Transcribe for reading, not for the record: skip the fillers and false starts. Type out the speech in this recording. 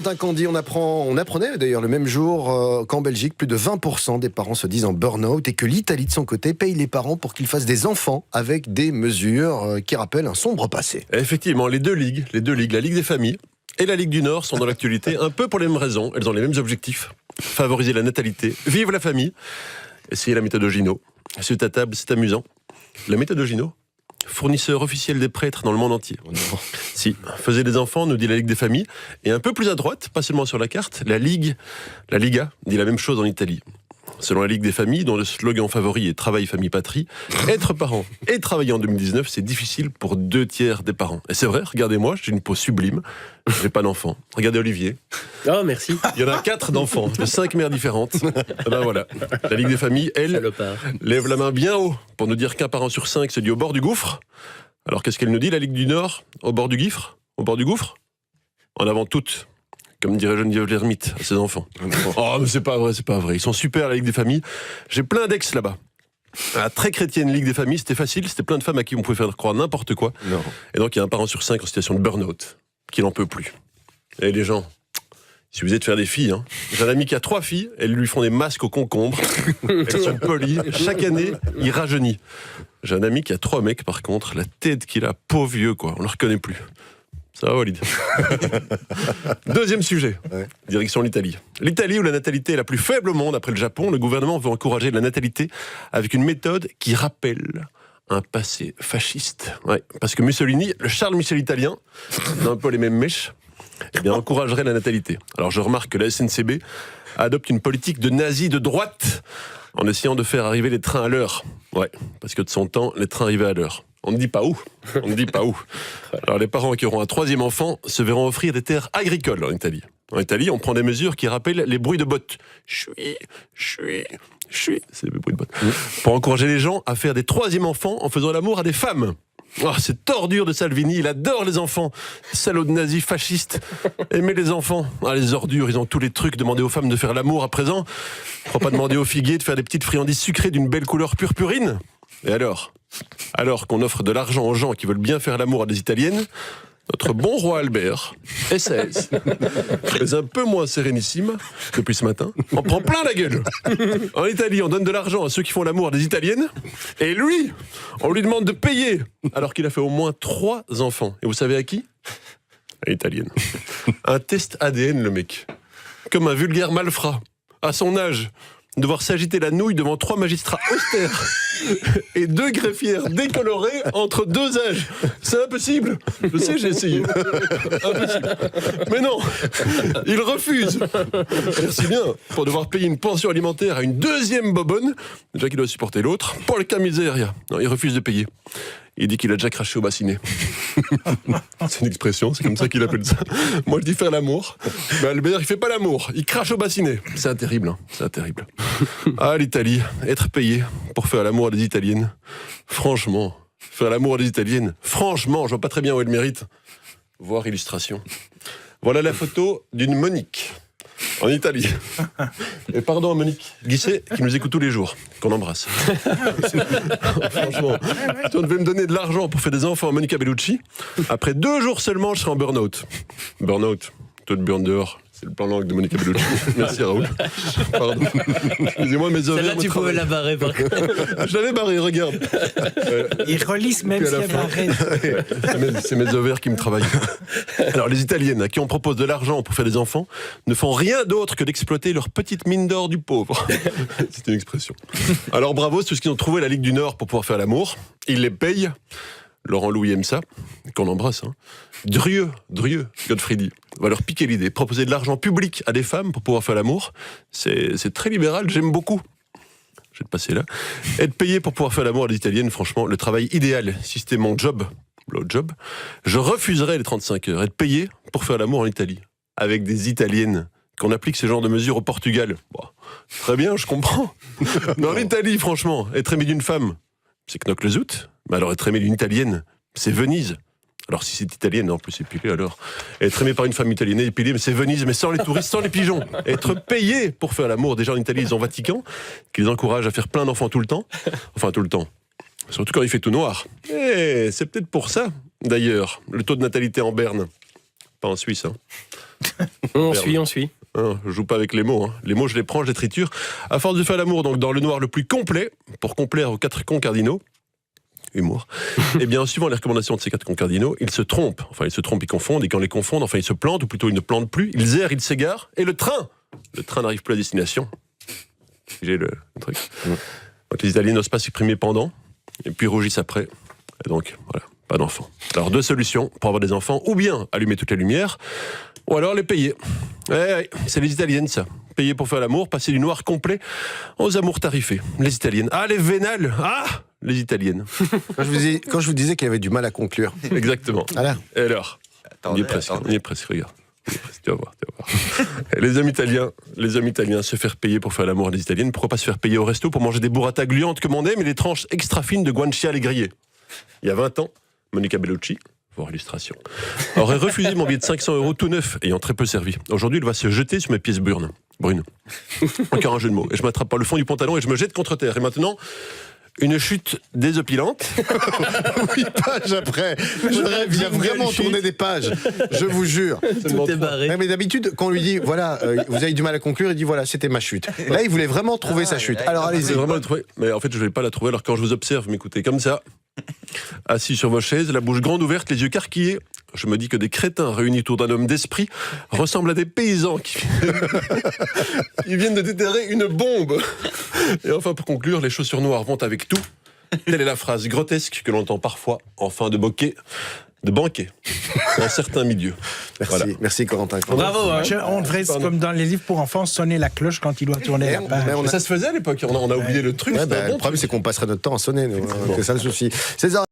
Martin Candy, on apprenait d'ailleurs le même jour qu'en Belgique, plus de 20% des parents se disent en burn-out et que l'Italie de son côté paye les parents pour qu'ils fassent des enfants avec des mesures qui rappellent un sombre passé. Effectivement, les deux ligues, la Ligue des familles et la Ligue du Nord sont dans l'actualité un peu pour les mêmes raisons. Elles ont les mêmes objectifs. Favoriser la natalité, vive la famille, essayer la méthode Gino. C'est à table, c'est amusant. La méthode Gino, fournisseur officiel des prêtres dans le monde entier. Si, faisait des enfants, nous dit la Ligue des familles. Et un peu plus à droite, pas seulement sur la carte, la Liga, dit la même chose en Italie. Selon la Ligue des familles, dont le slogan favori est « Travail, famille, patrie », être parent et travailler en 2019, c'est difficile pour 2/3 des parents. Et c'est vrai, regardez-moi, j'ai une peau sublime, j'ai pas d'enfants. Regardez Olivier. Oh, merci. Il y en a 4 d'enfants, de 5 mères différentes. Et ben voilà, la Ligue des familles, elle, Salopard. lève la main bien haut pour nous dire qu'un parent sur 5 se dit au bord du gouffre. Alors qu'est-ce qu'elle nous dit, la Ligue du Nord, au bord du gouffre? Au bord du gouffre? En avant toutes. Comme dirait Geneviève l'ermite à ses enfants. Oh, mais c'est pas vrai. Ils sont super, la Ligue des familles. J'ai plein d'ex là-bas. La très chrétienne Ligue des familles, c'était facile, c'était plein de femmes à qui on pouvait faire croire n'importe quoi. Non. Et donc il y a un parent sur 5 en situation de burn-out, qui n'en peut plus. Et les gens, il suffisait de faire des filles. J'ai un ami qui a 3 filles, elles lui font des masques au concombre, elles sont polies, chaque année, il rajeunit. J'ai un ami qui a 3 mecs, par contre, la tête qu'il a, pauvre vieux, quoi, on ne le reconnaît plus. Ça va, Walid. Deuxième sujet, direction l'Italie. L'Italie, où la natalité est la plus faible au monde après le Japon, le gouvernement veut encourager la natalité avec une méthode qui rappelle un passé fasciste. Ouais, parce que Mussolini, le Charles Michel italien, dans un peu les mêmes mèches, eh bien, encouragerait la natalité. Alors je remarque que la SNCB adopte une politique de nazi de droite en essayant de faire arriver les trains à l'heure. Ouais, parce que de son temps, les trains arrivaient à l'heure. On ne dit pas où. Alors les parents qui auront un 3e enfant se verront offrir des terres agricoles en Italie. En Italie, on prend des mesures qui rappellent les bruits de bottes. Chui, c'est le bruit de bottes. Pour encourager les gens à faire des 3e enfants en faisant l'amour à des femmes. Oh, cette ordure de Salvini, il adore les enfants. Salaud de nazi fasciste. Aimer les enfants. Ah, les ordures, ils ont tous les trucs. Demander aux femmes de faire l'amour à présent. Pourquoi pas demander aux figuiers de faire des petites friandises sucrées d'une belle couleur purpurine? Et alors qu'on offre de l'argent aux gens qui veulent bien faire l'amour à des Italiennes, notre bon roi Albert, SAS, mais un peu moins sérénissime depuis ce matin, en prend plein la gueule. En Italie, on donne de l'argent à ceux qui font l'amour à des Italiennes, et lui, on lui demande de payer, alors qu'il a fait au moins 3 enfants. Et vous savez à qui? À l'italienne. Un test ADN, le mec. Comme un vulgaire malfrat. À son âge, devoir s'agiter la nouille devant 3 magistrats austères et 2 greffières décolorées entre 2 âges. C'est impossible. Je sais, j'ai essayé. Impossible. Mais non, il refuse. Merci bien pour devoir payer une pension alimentaire à une 2e bobonne, déjà qu'il doit supporter l'autre. Pour le cas miséria. Non, il refuse de payer. Il dit qu'il a déjà craché au bassinet. C'est une expression, c'est comme ça qu'il appelle ça. Moi, je dis faire l'amour. Mais Albert, il fait pas l'amour, il crache au bassinet. C'est terrible, hein. C'est terrible. Ah, l'Italie, être payé pour faire l'amour à des Italiennes. Franchement, faire l'amour à des Italiennes. Franchement, je vois pas très bien où elle mérite. Voir illustration. Voilà la photo d'une Monique. En Italie. Et pardon à Monique Guisset, qui nous écoute tous les jours, qu'on embrasse. Franchement, si on devait me donner de l'argent pour faire des enfants à Monica Bellucci, après 2 jours seulement, je serais en burn-out. Burn-out, taux de burn dehors. C'est le plan langue de Monica Bellucci. Merci Raoul. Pardon. Excusez-moi, mes ovaires. Celle-là, tu pouvais la barrer par contre. Je l'avais barré, regarde. Il relisse même si elle barré. C'est mes ovaires qui me travaillent. Alors, les Italiennes, à qui on propose de l'argent pour faire des enfants, ne font rien d'autre que d'exploiter leur petite mine d'or du pauvre. C'est une expression. Alors, bravo, c'est tout ce qu'ils ont trouvé la Ligue du Nord pour pouvoir faire l'amour. Ils les payent. Laurent Louis aime ça, qu'on embrasse. Drieux, Godfredi, va leur piquer l'idée. Proposer de l'argent public à des femmes pour pouvoir faire l'amour, c'est très libéral, j'aime beaucoup. Je vais te passer là. Être payé pour pouvoir faire l'amour à des Italiennes, franchement, le travail idéal, si c'était mon job, l'autre job, je refuserais les 35 heures. Être payé pour faire l'amour en Italie, avec des Italiennes, qu'on applique ce genre de mesures au Portugal. Bon, très bien, je comprends. Mais en Italie, franchement, être aimé d'une femme, c'est knock le zout. Mais alors être aimé d'une Italienne, c'est Venise. Alors si c'est italienne, en plus épilé alors. Être aimé par une femme italienne épilée, mais c'est Venise, mais sans les touristes, sans les pigeons. Être payé pour faire l'amour. Déjà en Italie, ils ont Vatican, qui les encourage à faire plein d'enfants tout le temps. Enfin tout le temps. Surtout quand il fait tout noir. Et c'est peut-être pour ça, d'ailleurs, le taux de natalité en Berne. Pas en Suisse, hein. On suit. Hein, je joue pas avec les mots. Hein. Les mots, je les prends, je les triture. À force de faire l'amour, donc dans le noir le plus complet, pour complaire aux 4 cons cardinaux, humour, et bien, suivant les recommandations de ces 4 cons cardinaux, ils se trompent. Enfin, ils confondent, et quand on les confondent, enfin, ils se plantent, ou plutôt, ils ne plantent plus. Ils errent, ils s'égarent, et le train n'arrive plus à destination. J'ai le truc. Donc, les Italiens n'osent pas s'exprimer pendant, et puis rougissent après. Et donc, voilà, pas d'enfants. Alors, 2 solutions pour avoir des enfants, ou bien allumer toutes les lumières, ou alors les payer. C'est les Italiennes, ça. Payer pour faire l'amour, passer du noir complet aux amours tarifés. Les Italiennes. Ah, les vénales. Ah, les Italiennes. Quand je vous disais qu'il avait du mal à conclure. Exactement. Voilà. Et alors on y est presque, regarde. Tu vas voir. Et les hommes italiens, se faire payer pour faire l'amour à des Italiennes. Pourquoi pas se faire payer au resto pour manger des burrata gluantes comme on aime et les tranches extra fines de guanciale grillées. Il y a 20 ans, Monica Bellucci, pour illustration, aurait refusé mon billet de 500 € tout neuf, ayant très peu servi. Aujourd'hui, il va se jeter sur mes pièces brunes. Encore un jeu de mots. Et je m'attrape par le fond du pantalon et je me jette contre terre. Et maintenant, une chute désopilante. 8 pages après. Il a vraiment tourné des pages. Je vous jure. Tout est barré. Ouais, mais d'habitude, quand on lui dit, voilà, vous avez du mal à conclure, il dit, voilà, c'était ma chute. Là, il voulait vraiment trouver sa chute. Alors, allez-y. C'est vraiment le trouver. Mais en fait, je ne vais pas la trouver. Alors, quand je vous observe, m'écoutez comme ça, assis sur vos chaises, la bouche grande ouverte, les yeux carquillés, je me dis que des crétins réunis autour d'un homme d'esprit ressemblent à des paysans qui viennent de déterrer une bombe. Et enfin, pour conclure, les chaussures noires vont avec tout. Telle est la phrase grotesque que l'on entend parfois en fin de banquet, dans certains milieux. Merci Corentin. Bravo. Hein. On devrait, comme dans les livres pour enfants, sonner la cloche quand il doit tourner la page. Mais ça se faisait à l'époque, on a oublié le truc. Le problème, c'est qu'on passerait notre temps à sonner. C'est ça le souci. César